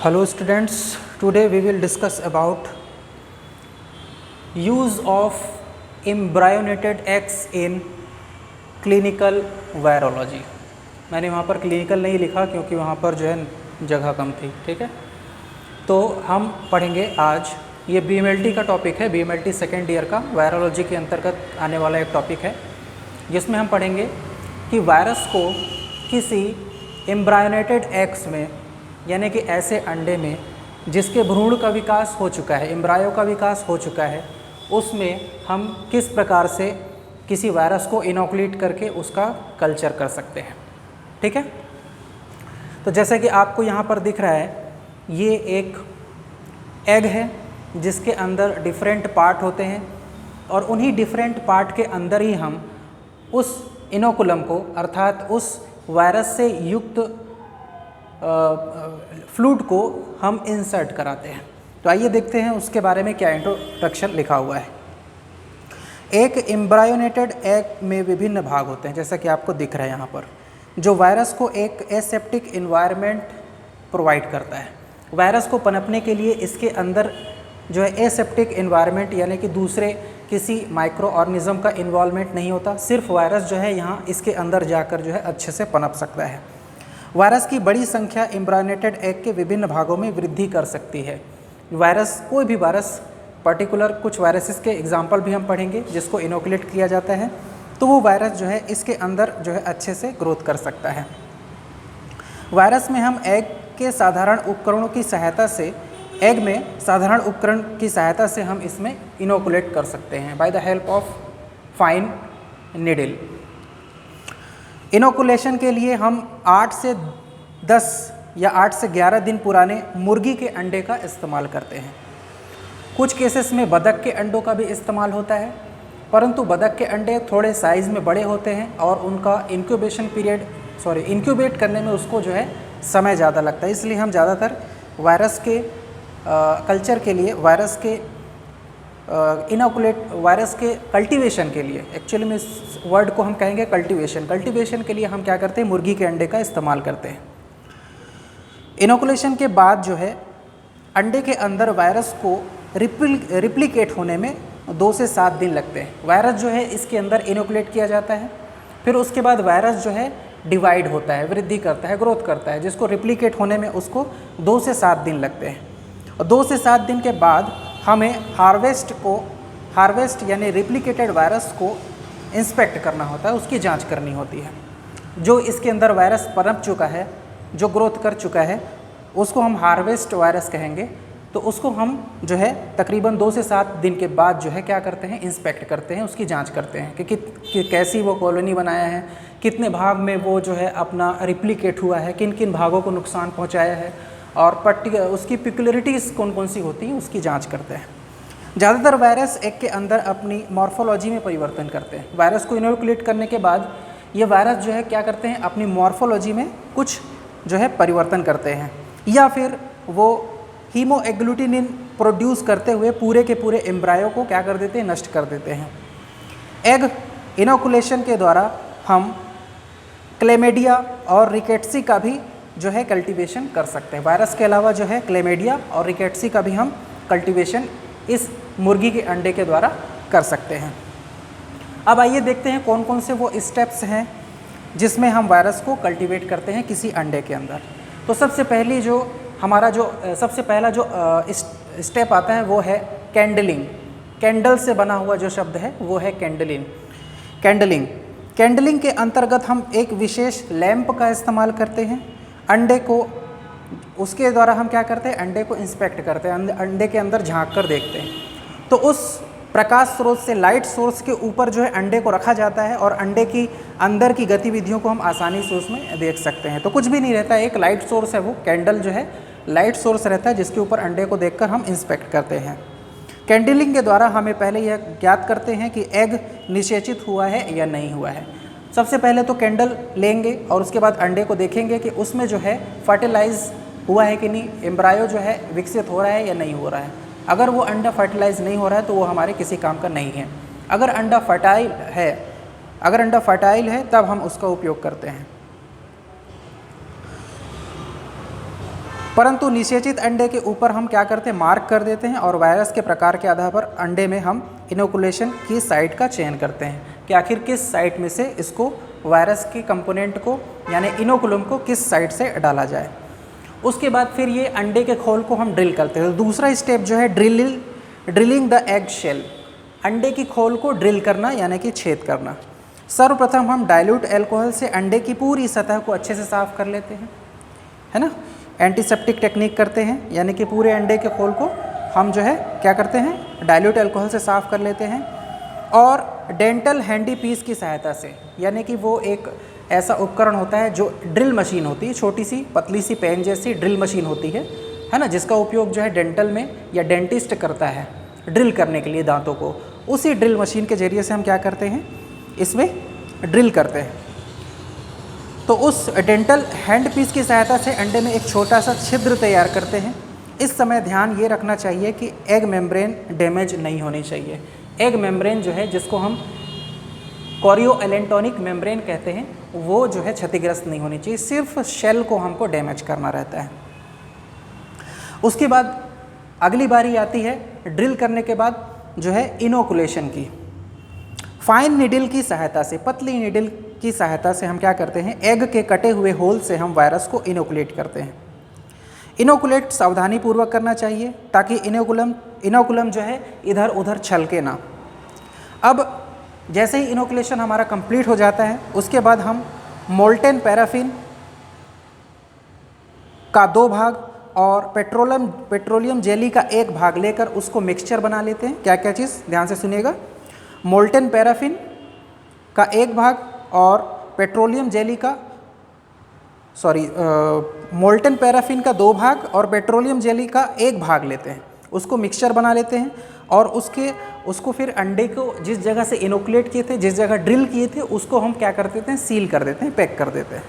Hello students, today we will discuss about use of embryonated eggs in clinical virology। मैंने वहाँ पर clinical नहीं लिखा क्योंकि वहाँ पर जो है जगह कम थी, ठीक है। तो हम पढ़ेंगे आज, ये BMLT का टॉपिक है, BMLT सेकेंड ईयर का वायरोलॉजी के अंतर्गत आने वाला एक टॉपिक है, जिसमें हम पढ़ेंगे कि वायरस को किसी एम्ब्रायोनेटेड एग्स में, यानी कि ऐसे अंडे में जिसके भ्रूण का विकास हो चुका है, एम्ब्रायो का विकास हो चुका है, उसमें हम किस प्रकार से किसी वायरस को इनोकुलेट करके उसका कल्चर कर सकते हैं, ठीक है। तो जैसे कि आपको यहाँ पर दिख रहा है, ये एक एग है जिसके अंदर डिफरेंट पार्ट होते हैं और उन्हीं डिफरेंट पार्ट के अंदर ही हम उस इनोकुलम को, अर्थात उस वायरस से युक्त फ्लूइड को हम इंसर्ट कराते हैं। तो आइए देखते हैं उसके बारे में क्या इंट्रोडक्शन लिखा हुआ है। एक एम्ब्रायोनेटेड एग में विभिन्न भाग होते हैं, जैसा कि आपको दिख रहा है यहाँ पर, जो वायरस को एक एसेप्टिक इन्वायरमेंट प्रोवाइड करता है। वायरस को पनपने के लिए इसके अंदर जो है एसेप्टिक इन्वायरमेंट, यानी कि दूसरे किसी माइक्रो ऑर्गेनिज्म का इन्वॉल्वमेंट नहीं होता, सिर्फ वायरस जो है यहाँ इसके अंदर जाकर जो है अच्छे से पनप सकता है। वायरस की बड़ी संख्या एम्ब्रायोनेटेड एग के विभिन्न भागों में वृद्धि कर सकती है। वायरस, कोई भी वायरस, पर्टिकुलर कुछ वायरसेस के एग्जाम्पल भी हम पढ़ेंगे जिसको इनोकुलेट किया जाता है, तो वो वायरस जो है इसके अंदर जो है अच्छे से ग्रोथ कर सकता है। वायरस में हम एग के साधारण उपकरणों की सहायता से, एग में साधारण उपकरण की सहायता से हम इसमें इनोकुलेट कर सकते हैं by the help of fine needle. Inoculation के लिए हम 8 से 10 या 8 से 11 दिन पुराने मुर्गी के अंडे का इस्तेमाल करते हैं। कुछ केसेस में बतख के अंडों का भी इस्तेमाल होता है, परंतु बतख के अंडे थोड़े साइज़ में बड़े होते हैं और उनका इंक्यूबेट करने में उसको जो है समय ज़्यादा लगता है, इसलिए हम ज़्यादातर वायरस के कल्चर के लिए, वायरस के कल्टीवेशन के लिए, एक्चुअली में इस वर्ड को हम कहेंगे कल्टीवेशन के लिए हम क्या करते हैं, मुर्गी के अंडे का इस्तेमाल करते हैं। इनोकुलेशन के बाद जो है अंडे के अंदर वायरस को रिप्लिकेट होने में 2 से 7 दिन लगते हैं। वायरस जो है इसके अंदर इनोकुलेट किया जाता है, फिर उसके बाद वायरस जो है डिवाइड होता है, वृद्धि करता है, ग्रोथ करता है, जिसको रिप्लिकेट होने में उसको 2 से 7 दिन लगते हैं। और 2 से 7 दिन के बाद हमें हार्वेस्ट यानी रिप्लिकेटेड वायरस को इंस्पेक्ट करना होता है, उसकी जांच करनी होती है। जो इसके अंदर वायरस पनप चुका है, जो ग्रोथ कर चुका है, उसको हम हार्वेस्ट वायरस कहेंगे। तो उसको हम जो है तकरीबन 2 से 7 दिन के बाद जो है क्या करते हैं, इंस्पेक्ट करते हैं, उसकी जांच करते हैं कि कैसी वो कॉलोनी बनाया है, कितने भाग में वो जो है अपना रिप्लिकेट हुआ है, किन किन भागों को नुकसान पहुँचाया है, और उसकी पिक्युलरिटीज़ कौन कौन सी होती हैं उसकी जांच करते हैं। ज़्यादातर वायरस एग के अंदर अपनी मॉर्फोलॉजी में परिवर्तन करते हैं। वायरस को इनोकुलेट करने के बाद ये वायरस जो है क्या करते हैं, अपनी मॉर्फोलॉजी में कुछ जो है परिवर्तन करते हैं, या फिर वो हीमोएग्लूटिनिन प्रोड्यूस करते हुए पूरे के पूरे एम्ब्रायो को क्या कर देते हैं, नष्ट कर देते हैं। एग इनोकुलेशन के द्वारा हम क्लेमेडिया और रिकेट्सी का भी जो है कल्टीवेशन कर सकते हैं। वायरस के अलावा जो है क्लेमेडिया और रिकेट्सी का भी हम कल्टीवेशन इस मुर्गी के अंडे के द्वारा कर सकते हैं। अब आइए देखते हैं कौन कौन से वो स्टेप्स हैं जिसमें हम वायरस को कल्टीवेट करते हैं किसी अंडे के अंदर। तो सबसे पहला जो स्टेप आता है वो है कैंडलिंग। कैंडल से बना हुआ जो शब्द है वो है कैंडलिंग के अंतर्गत हम एक विशेष लैंप का इस्तेमाल करते हैं। अंडे को, उसके द्वारा हम क्या करते हैं, अंडे को इंस्पेक्ट करते हैं, अंडे के अंदर झांक कर देखते हैं। तो उस प्रकाश स्रोत से, लाइट सोर्स के ऊपर जो है अंडे को रखा जाता है और अंडे की अंदर की गतिविधियों को हम आसानी से उसमें देख सकते हैं। तो कुछ भी नहीं रहता है, एक लाइट सोर्स है, वो कैंडल जो है लाइट सोर्स रहता है जिसके ऊपर अंडे को देखकर हम इंस्पेक्ट करते हैं। कैंडलिंग के द्वारा हमें पहले यह ज्ञात करते हैं कि एग निषेचित हुआ है या नहीं हुआ है। सबसे पहले तो कैंडल लेंगे और उसके बाद अंडे को देखेंगे कि उसमें जो है फर्टिलाइज हुआ है कि नहीं, एम्ब्रायो जो है विकसित हो रहा है या नहीं हो रहा है। अगर वो अंडा फर्टिलाइज नहीं हो रहा है तो वो हमारे किसी काम का नहीं है। अगर अंडा फर्टाइल है तब हम उसका उपयोग करते हैं। परंतु निषेचित अंडे के ऊपर हम क्या करते हैं, मार्क कर देते हैं और वायरस के प्रकार के आधार पर अंडे में हम इनोकुलेशन की साइट का चयन करते हैं कि आखिर किस साइट में से इसको वायरस के कंपोनेंट को यानी इनोकुलम को किस साइट से डाला जाए। उसके बाद फिर ये अंडे के खोल को हम ड्रिल करते हैं। तो दूसरा स्टेप जो है ड्रिलिंग द एग शेल, अंडे की खोल को ड्रिल करना यानी कि छेद करना। सर्वप्रथम हम डाइल्यूट अल्कोहल से अंडे की पूरी सतह को अच्छे से साफ़ कर लेते हैं, है ना। एंटीसेप्टिक टेक्निक करते हैं, यानी कि पूरे अंडे के खोल को हम जो है क्या करते हैं, डाइल्यूट अल्कोहल से साफ़ कर लेते हैं। और डेंटल हैंडी पीस की सहायता से, यानी कि वो एक ऐसा उपकरण होता है जो ड्रिल मशीन होती है, छोटी सी पतली सी पेन जैसी ड्रिल मशीन होती है ना, जिसका उपयोग जो है डेंटल में या डेंटिस्ट करता है ड्रिल करने के लिए दांतों को। उसी ड्रिल मशीन के ज़रिए से हम क्या करते हैं, इसमें ड्रिल करते हैं। तो उस डेंटल हैंड पीस की सहायता से अंडे में एक छोटा सा छिद्र तैयार करते हैं। इस समय ध्यान ये रखना चाहिए कि एग मेम्ब्रेन डैमेज नहीं होनी चाहिए। एग मेम्ब्रेन जो है, जिसको हम कोरियोएलेंटोनिक मेम्ब्रेन कहते हैं, वो जो है क्षतिग्रस्त नहीं होनी चाहिए, सिर्फ शेल को हमको डैमेज करना रहता है। उसके बाद अगली बारी आती है ड्रिल करने के बाद जो है इनोकुलेशन की। फाइन नीडल की सहायता से, पतली नीडल की सहायता से हम क्या करते हैं, एग के कटे हुए होल से हम वायरस को इनोकुलेट करते हैं। इनोकुलेट सावधानी पूर्वक करना चाहिए ताकि इनोकुलम जो है इधर उधर छलके ना। अब जैसे ही इनोकुलेशन हमारा कंप्लीट हो जाता है, उसके बाद हम मोल्टेन पैराफिन का 2 भाग और पेट्रोलियम जेली का 1 भाग लेकर उसको मिक्सचर बना लेते हैं। क्या क्या चीज़, ध्यान से सुनिएगा। मोल्टेन पैराफिन का 1 भाग और पेट्रोलियम जेली का मोल्टेन पैराफिन का 2 भाग और पेट्रोलियम जेली का 1 भाग लेते हैं, उसको मिक्सचर बना लेते हैं और उसको फिर अंडे को जिस जगह से इनोकुलेट किए थे, जिस जगह ड्रिल किए थे, उसको हम क्या कर देते हैं, सील कर देते हैं, पैक कर देते हैं।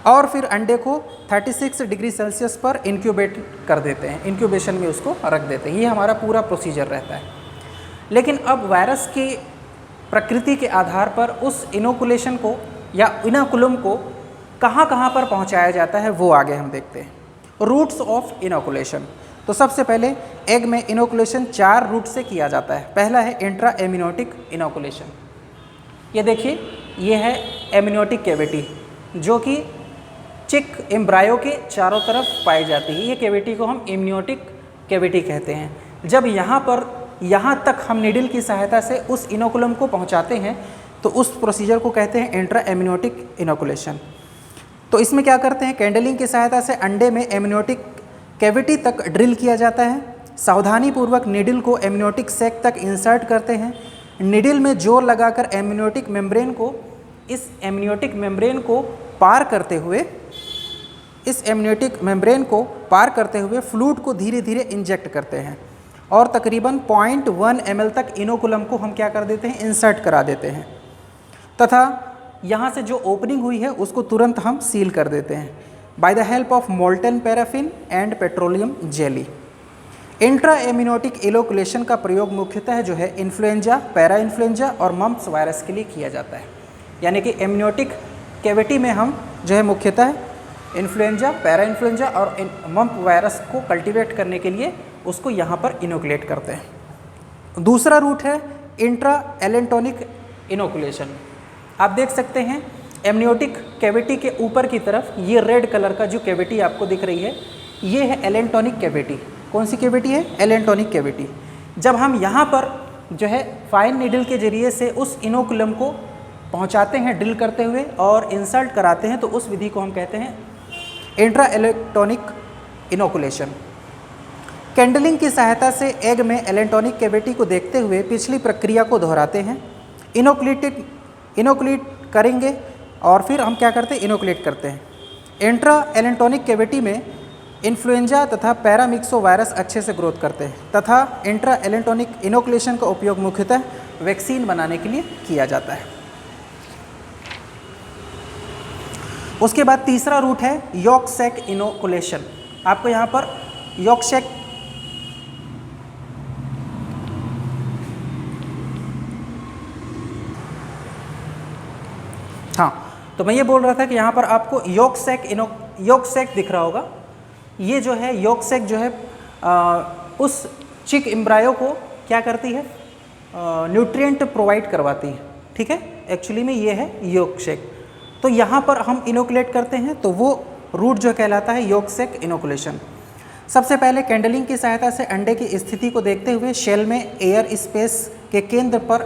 और फिर अंडे को 36 डिग्री सेल्सियस पर इंक्यूबेट कर देते हैं, इंक्यूबेशन में उसको रख देते हैं। ये हमारा पूरा प्रोसीजर रहता है। लेकिन अब वायरस की प्रकृति के आधार पर उस इनोकुलेशन को या इनोकुलम को कहाँ कहाँ पर पहुँचाया जाता है, वो आगे हम देखते हैं। Routes of inoculation. तो सबसे पहले एग में इनोकुलेशन 4 रूट से किया जाता है। पहला है इंट्रा एम्नियोटिक इनोकुलेशन। ये देखिए, ये है एम्नियोटिक कैविटी जो कि चिक एम्ब्रायो के चारों तरफ पाई जाती है। ये कैविटी को हम एम्नियोटिक कैविटी कहते हैं। जब यहाँ तक हम नीडल की सहायता से उस इनोकुलम को पहुँचाते हैं तो उस प्रोसीजर को कहते हैं इंट्रा एम्नियोटिक इनोकुलेशन। तो इसमें क्या करते हैं, कैंडलिंग की सहायता से अंडे में एम्नियोटिक कैविटी तक ड्रिल किया जाता है। सावधानीपूर्वक नीडल को एम्नियोटिक सैक तक इंसर्ट करते हैं। नीडल में जोर लगाकर एम्नियोटिक मेम्ब्रेन को पार करते हुए फ्लूइड को धीरे धीरे इंजेक्ट करते हैं और तकरीबन 0.1 ml तक इनोकुलम को हम क्या कर देते हैं, इंसर्ट करा देते हैं तथा यहाँ से जो ओपनिंग हुई है उसको तुरंत हम सील कर देते हैं by the help of molten paraffin and petroleum jelly. Intra amniotic inoculation का प्रयोग मुख्यतः जो है इन्फ्लुएंजा, पैरा इन्फ्लुएंजा और मम्प्स वायरस के लिए किया जाता है। यानी कि एम्नियोटिक कैविटी में हम जो है मुख्यतः इन्फ्लुएंजा, पैरा इन्फ्लुएंजा और मम्प वायरस को कल्टीवेट करने के लिए उसको यहाँ पर इनोकुलेट करते हैं। दूसरा रूट है इंट्रा एलेंटोनिक इनोकुलेशन। आप देख सकते हैं एम्नियोटिक कैविटी के ऊपर की तरफ ये रेड कलर का जो कैविटी आपको दिख रही है, ये है एलेंटोनिक कैविटी। कौन सी कैविटी है, एलेंटोनिक कैविटी। जब हम यहाँ पर जो है फाइन नीडल के जरिए से उस इनोकुलम को पहुँचाते हैं ड्रिल करते हुए और इंसर्ट कराते हैं, तो उस विधि को हम कहते हैं इंट्रा एलेंटोनिक इनोकुलेशन। कैंडलिंग की सहायता से एग में एलेंटोनिक कैविटी को देखते हुए पिछली प्रक्रिया को दोहराते हैं। इनोकुलेट करेंगे और फिर हम क्या करते हैं, इनोकुलेट करते हैं। इंट्रा एलेंटोनिक कैविटी में इन्फ्लुएंजा तथा पैरामिक्सो वायरस अच्छे से ग्रोथ करते हैं तथा इंट्रा एलेंटोनिक इनोकुलेशन का उपयोग मुख्यतः वैक्सीन बनाने के लिए किया जाता है। उसके बाद तीसरा रूट है यॉक सैक इनोकुलेशन। आपको यहाँ पर यॉक सैक तो मैं ये बोल रहा था कि यहाँ पर आपको यॉक सैक दिख रहा होगा। ये जो है यॉर्क सैक जो है उस चिक एम्ब्रायो को क्या करती है, न्यूट्रिएंट प्रोवाइड करवाती है, ठीक है। एक्चुअली में ये है यॉर्क सैक। तो यहाँ पर हम इनोकुलेट करते हैं तो वो रूट जो कहलाता है यॉर्क सैक इनोकुलेशन। सबसे पहले कैंडलिंग की सहायता से अंडे की स्थिति को देखते हुए शेल में एयर स्पेस के केंद्र पर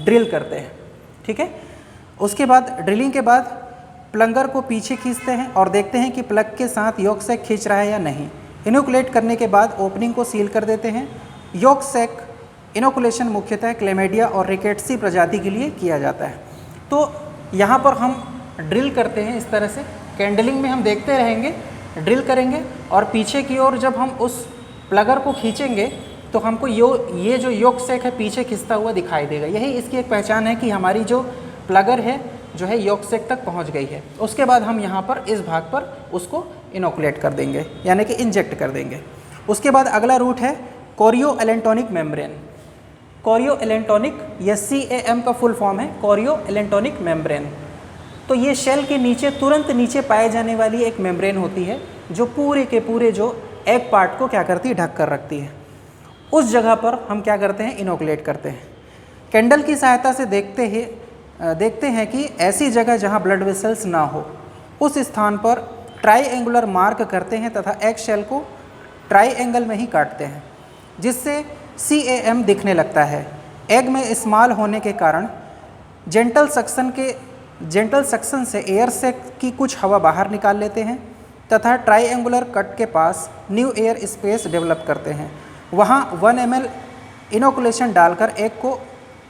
ड्रिल करते हैं, ठीक है। उसके बाद ड्रिलिंग के बाद प्लंगर को पीछे खींचते हैं और देखते हैं कि प्लग के साथ यॉर्क सैक खींच रहा है या नहीं। इनोकुलेट करने के बाद ओपनिंग को सील कर देते हैं। यॉर्क सैक इनोकुलेशन मुख्यतः क्लेमेडिया और रिकेट्सी प्रजाति के लिए किया जाता है। तो यहाँ पर हम ड्रिल करते हैं इस तरह से, कैंडलिंग में हम देखते रहेंगे, ड्रिल करेंगे और पीछे की ओर जब हम उस प्लगर को खींचेंगे तो हमको ये जो यॉर्क सैक है पीछे खिंचता हुआ दिखाई देगा। यही इसकी एक पहचान है कि हमारी जो प्लगर है जो है यॉर्क सैक तक पहुंच गई है। उसके बाद हम यहाँ पर इस भाग पर उसको इनोकुलेट कर देंगे, यानी कि इंजेक्ट कर देंगे। उसके बाद अगला रूट है कोरियो एलेंटोनिक मेम्ब्रेन। कोरियो एलेंटोनिक या CAM का फुल फॉर्म है कोरियो एलेंटोनिक मेम्ब्रेन। तो ये शेल के नीचे तुरंत नीचे पाए जाने वाली एक मेम्ब्रेन होती है जो पूरे के पूरे जो एग पार्ट को क्या करती है, ढक कर रखती है। उस जगह पर हम क्या करते हैं, इनोकुलेट करते हैं। कैंडल की सहायता से देखते हैं कि ऐसी जगह जहां ब्लड वेसल्स ना हो उस स्थान पर ट्राईएंगुलर मार्क करते हैं तथा एग शेल को ट्राईएंगल में ही काटते हैं जिससे CAM दिखने लगता है। एग में स्मॉल होने के कारण जेंटल सक्शन से एयर सैक की कुछ हवा बाहर निकाल लेते हैं तथा ट्राईएंगुलर कट के पास न्यू एयर स्पेस डेवलप करते हैं। वहाँ 1 ml इनोकुलेशन डालकर एग को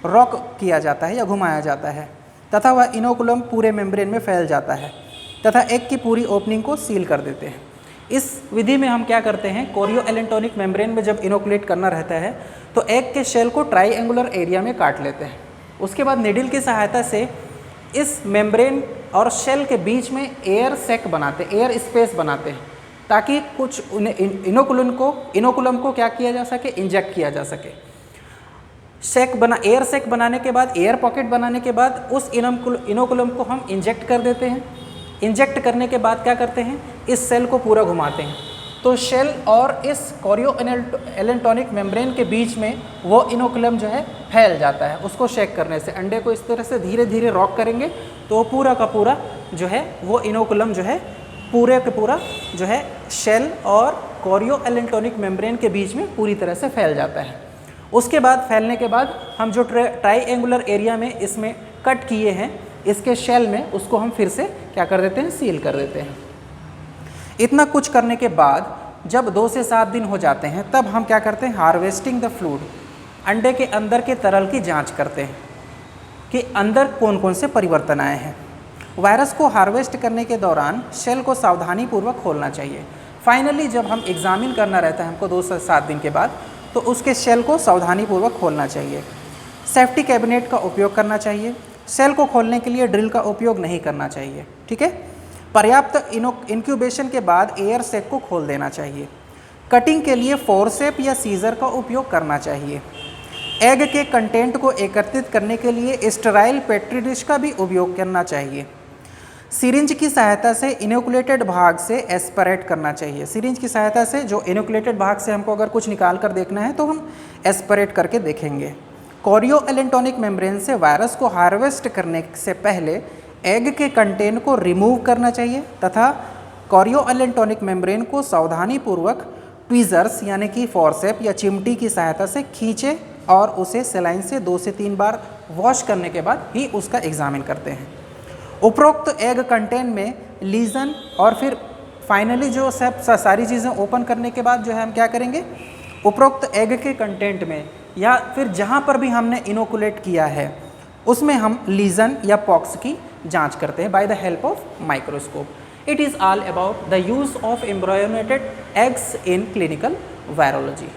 रॉक किया जाता है या घुमाया जाता है तथा वह इनोकुलम पूरे मेम्ब्रेन में फैल जाता है तथा एग की पूरी ओपनिंग को सील कर देते हैं। इस विधि में हम क्या करते हैं, कोरियो एलेंटोनिक मेम्ब्रेन में जब इनोकुलेट करना रहता है तो एग के शेल को ट्राईएंगुलर एरिया में काट लेते हैं। उसके बाद निडल की सहायता से इस मेम्ब्रेन और शेल के बीच में एयर सैक बनाते, एयर स्पेस बनाते हैं ताकि कुछ इनोकुलम को क्या किया जा सके, इंजेक्ट किया जा सके। एयर सैक बनाने के बाद, एयर पॉकेट बनाने के बाद उस इनोकुलम को हम इंजेक्ट कर देते हैं। इंजेक्ट करने के बाद क्या करते हैं, इस सेल को पूरा घुमाते हैं तो शेल और इस कोरियो एलेंटोनिक मेम्ब्रेन के बीच में वो इनोकुलम जो है फैल जाता है। उसको शेक करने से, अंडे को इस तरह से धीरे धीरे रॉक करेंगे तो पूरा का पूरा जो है वो इनोकुलम जो है पूरे का पूरा जो है शेल और कोरियो एलेंटोनिक मेम्ब्रेन के बीच में पूरी तरह से फैल जाता है। उसके बाद फैलने के बाद हम जो ट्राईएंगुलर एरिया में इसमें कट किए हैं इसके शेल में, उसको हम फिर से क्या कर देते हैं, सील कर देते हैं। इतना कुछ करने के बाद जब 2 से 7 दिन हो जाते हैं तब हम क्या करते हैं, हार्वेस्टिंग द फ्लूइड, अंडे के अंदर के तरल की जांच करते हैं कि अंदर कौन कौन से परिवर्तन आए हैं। वायरस को हार्वेस्ट करने के दौरान शेल को सावधानीपूर्वक खोलना चाहिए। फाइनली जब हम एग्जामिन करना रहता है हमको 2 से 7 दिन के बाद, तो उसके शेल को सावधानीपूर्वक खोलना चाहिए। सेफ्टी कैबिनेट का उपयोग करना चाहिए। सेल को खोलने के लिए ड्रिल का उपयोग नहीं करना चाहिए, ठीक है। पर्याप्त इंक्यूबेशन के बाद एयर सैक को खोल देना चाहिए। कटिंग के लिए फोर्सेप या सीजर का उपयोग करना चाहिए। एग के कंटेंट को एकत्रित करने के लिए स्टेराइल पेट्री डिश का भी उपयोग करना चाहिए। सिरिंज की सहायता से इनोकुलेटेड भाग से एस्पिरेट करना चाहिए। सिरिंज की सहायता से जो इनोकुलेटेड भाग से हमको अगर कुछ निकाल कर देखना है तो हम एस्पिरेट करके देखेंगे। कोरियो एलेंटोनिक मेम्ब्रेन से वायरस को हार्वेस्ट करने से पहले एग के कंटेंट को रिमूव करना चाहिए तथा कोरियो एलेंटोनिक मेम्ब्रेन को सावधानीपूर्वक ट्वीज़र्स यानी कि फॉर्सेप या चिमटी की सहायता से खींचे और उसे सेलाइन से 2 से 3 बार वॉश करने के बाद ही उसका एग्जामिन करते हैं। उपरोक्त एग कंटेंट में लीजन और फिर फाइनली जो सब सारी चीज़ें ओपन करने के बाद जो है हम क्या करेंगे, उपरोक्त एग के कंटेंट में या फिर जहाँ पर भी हमने इनोकुलेट किया है उसमें हम लीजन या पॉक्स की जांच करते हैं by the help of microscope. It is all about the use of embryonated eggs in clinical virology.